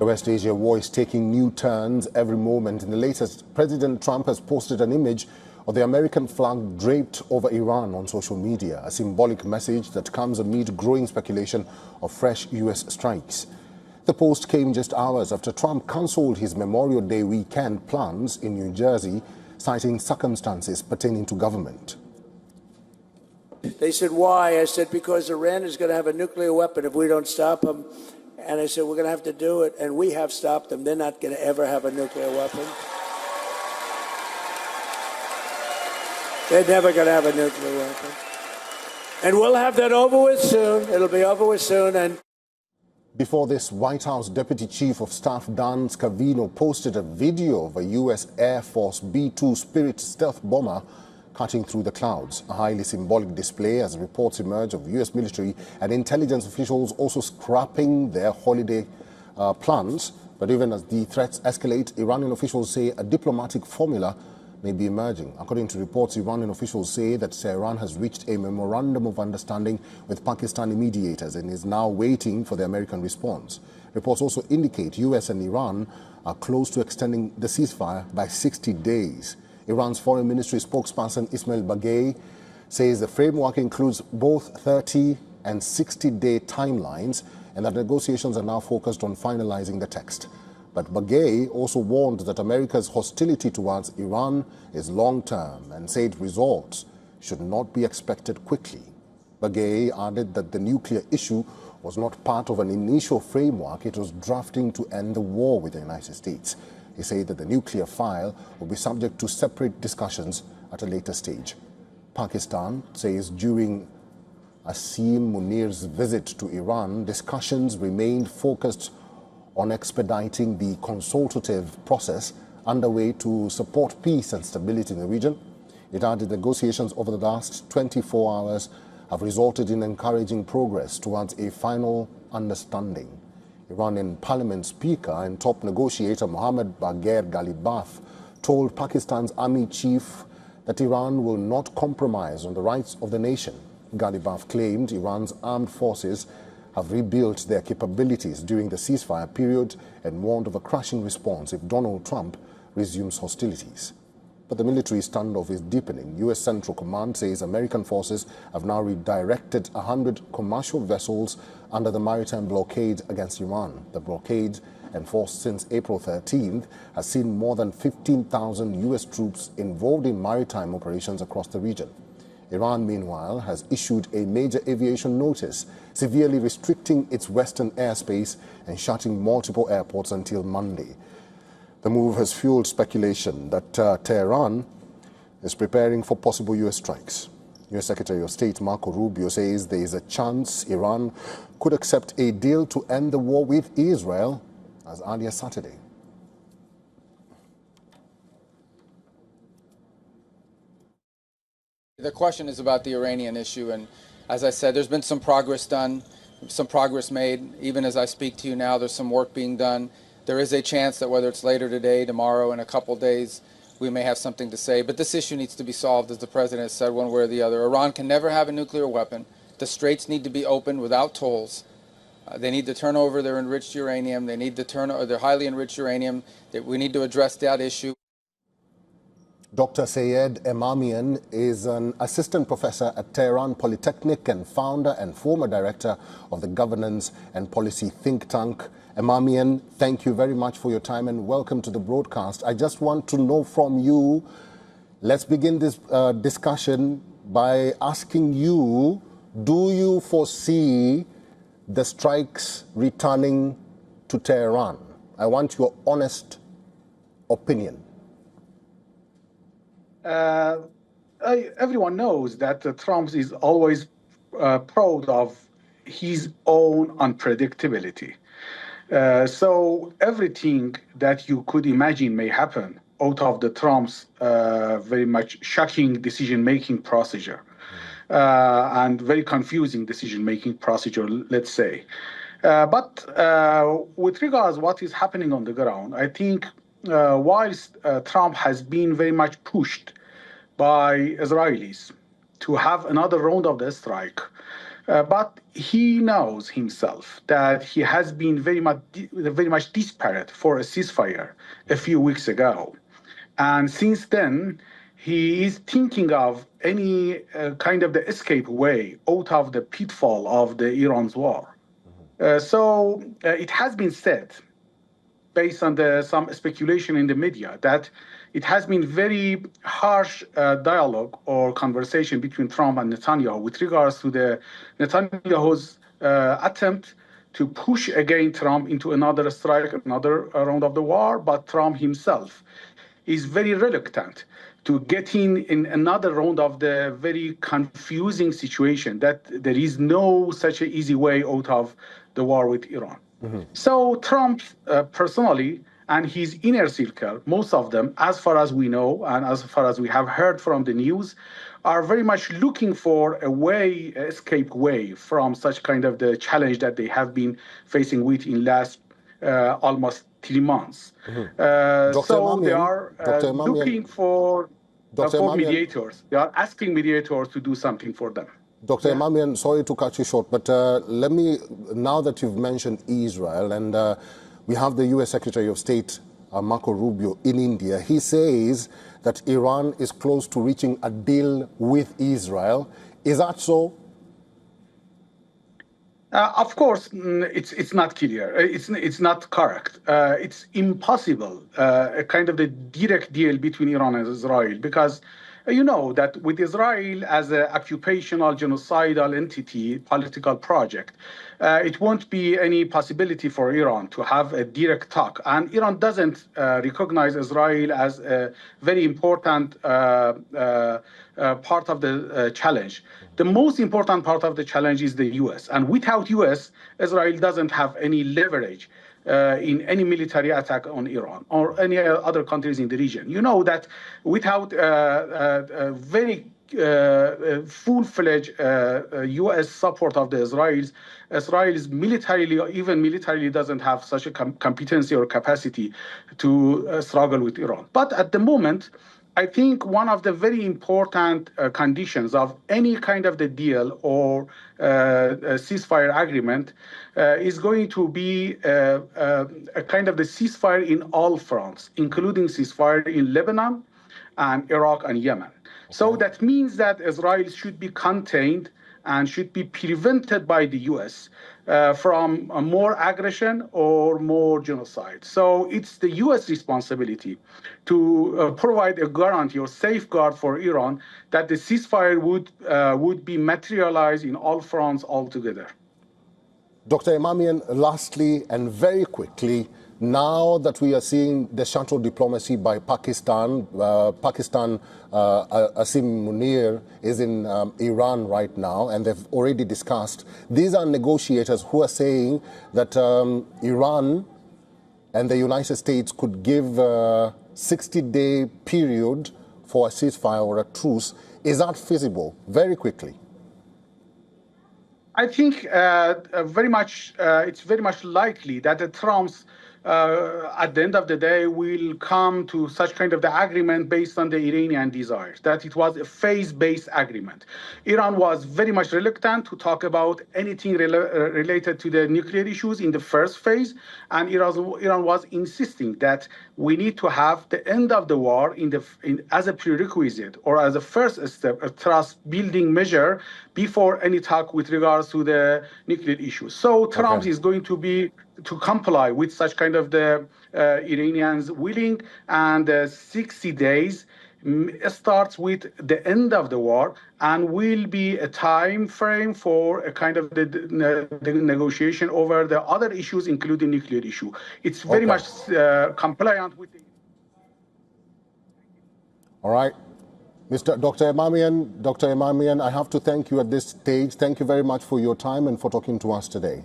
The West Asia war is taking new turns every moment. In the latest, President Trump has posted an image of the American flag draped over Iran on social media, a symbolic message that comes amid growing speculation of fresh U.S. strikes. The post came just hours after Trump cancelled his Memorial Day weekend plans in New Jersey, citing circumstances pertaining to government. They said, why? I said, because Iran is going to have a nuclear weapon if we don't stop them. And I said, we're going to have to do it. And we have stopped them. They're not going to ever have a nuclear weapon. They're never going to have a nuclear weapon. And we'll have that over with soon. It'll be over with soon. And before this, White House Deputy Chief of Staff Dan Scavino posted a video of a U.S. Air Force B-2 Spirit stealth bomber cutting through the clouds, a highly symbolic display as reports emerge of U.S. military and intelligence officials also scrapping their holiday plans. But even as the threats escalate, Iranian officials say a diplomatic formula may be emerging. According to reports, Iranian officials say that Tehran has reached a memorandum of understanding with Pakistani mediators and is now waiting for the American response. Reports also indicate U.S. and Iran are close to extending the ceasefire by 60 days. Iran's Foreign Ministry spokesperson Ismail Baghei says the framework includes both 30 and 60-day timelines and that negotiations are now focused on finalizing the text. But Baghei also warned that America's hostility towards Iran is long-term and said results should not be expected quickly. Baghei added that the nuclear issue was not part of an initial framework it was drafting to end the war with the United States. He said that the nuclear file will be subject to separate discussions at a later stage. Pakistan says during Asim Munir's visit to Iran, discussions remained focused on expediting the consultative process underway to support peace and stability in the region. It added negotiations over the last 24 hours have resulted in encouraging progress towards a final understanding. Iranian Parliament Speaker and top negotiator Mohammad Bagher Ghalibaf told Pakistan's army chief that Iran will not compromise on the rights of the nation. Ghalibaf claimed Iran's armed forces have rebuilt their capabilities during the ceasefire period and warned of a crushing response if Donald Trump resumes hostilities. But the military standoff is deepening. U.S. Central Command says American forces have now redirected 100 commercial vessels under the maritime blockade against Iran. The blockade, enforced since April 13th, has seen more than 15,000 U.S. troops involved in maritime operations across the region. Iran, meanwhile, has issued a major aviation notice, severely restricting its western airspace and shutting multiple airports until Monday. The move has fueled speculation that Tehran is preparing for possible U.S. strikes. U.S. Secretary of State Marco Rubio says there is a chance Iran could accept a deal to end the war with Israel as early as Saturday. The question is about the Iranian issue, and as I said, there's been some progress done, some progress made. Even as I speak to you now, there's some work being done. There is a chance that whether it's later today, tomorrow, in a couple days, we may have something to say. But this issue needs to be solved, as the President has said, one way or the other. Iran can never have a nuclear weapon. The straits need to be opened without tolls. They need to turn over their enriched uranium. They need to turn over their highly enriched uranium. We need to address that issue. Dr. Sayed Emamian is an assistant professor at Tehran Polytechnic and founder and former director of the governance and policy think tank. Emamian, thank you very much for your time and welcome to the broadcast. I just want to know from you, let's begin this discussion by asking you, do you foresee the strikes returning to Tehran? I want your honest opinion. Everyone knows that Trump is always proud of his own unpredictability. So everything that you could imagine may happen out of the Trump's very much shocking decision-making procedure and very confusing decision-making procedure, let's say. But with regards to what is happening on the ground, I think whilst Trump has been very much pushed by Israelis to have another round of the strike, But he knows himself that he has been very much desperate for a ceasefire a few weeks ago. And since then, he is thinking of any kind of the escape way out of the pitfall of the Iran's war. So it has been said, based on some speculation in the media, that it has been very harsh dialogue or conversation between Trump and Netanyahu with regards to the Netanyahu's attempt to push again Trump into another strike, another round of the war, but Trump himself is very reluctant to get in another round of the very confusing situation that there is no such an easy way out of the war with Iran. So Trump personally and his inner circle, most of them, as far as we know and as far as we have heard from the news, are very much looking for a way, escape way from such kind of the challenge that they have been facing with in last almost 3 months. So they are looking for mediators. They are asking mediators to do something for them. Dr. Emamian, sorry to cut you short, but let me, now that you've mentioned Israel, and we have the U.S. Secretary of State, Marco Rubio, in India, he says that Iran is close to reaching a deal with Israel. Is that so? Of course, it's not clear. It's not correct. It's impossible, a kind of the direct deal between Iran and Israel, because you know that with Israel as an occupational, genocidal entity, political project, it won't be any possibility for Iran to have a direct talk. And Iran doesn't recognize Israel as a very important part of the challenge. The most important part of the challenge is the U.S. And without U.S., Israel doesn't have any leverage in any military attack on Iran or any other countries in the region. You know that without very full-fledged U.S. support of the Israelis, Israel is militarily doesn't have such a competency or capacity to struggle with Iran. But at the moment, I think one of the very important conditions of any kind of the deal or ceasefire agreement is going to be a kind of the ceasefire in all fronts, including ceasefire in Lebanon and Iraq and Yemen. So that means that Israel should be contained and should be prevented by the U.S. From more aggression or more genocide. So it's the U.S. responsibility to provide a guarantee or safeguard for Iran that the ceasefire would be materialized in all fronts altogether. Dr. Emamian, lastly and very quickly, now that we are seeing the shuttle diplomacy by Pakistan, Asim Munir is in Iran right now, and they've already discussed. These are negotiators who are saying that Iran and the United States could give a 60-day period for a ceasefire or a truce. Is that feasible? Very quickly. I think it's very much likely that the Trump's at the end of the day will come to such kind of the agreement based on the Iranian desires, that it was a phase-based agreement. Iran was very much reluctant to talk about anything related to the nuclear issues in the first phase, and Iran was insisting that we need to have the end of the war as a prerequisite or as a first step, a trust-building measure before any talk with regards to the nuclear issues. So Trump is going to comply with such kind of the Iranians willing, and 60 days starts with the end of the war and will be a time frame for a kind of the negotiation over the other issues, including nuclear issue. It's very much compliant with the... All right. Dr. Emamian, I have to thank you at this stage. Thank you very much for your time and for talking to us today.